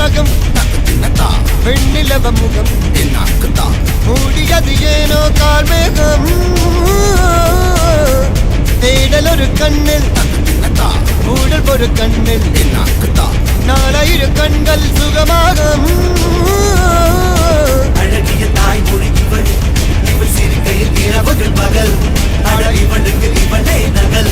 நகம் வெண்ணிலவ முகம் மூடியது ஏனோ கார்மேகம் தேடல் ஒரு கண்ணில் மூடல் ஒரு கண்ணில் நாளையிரு கண்கள் சுகமாக அழகிய தாய்மொழி இவள் இவள் சிரிக்கையில் இரவுகள் பகல் அழ இவளுக்கு இவளே நகல்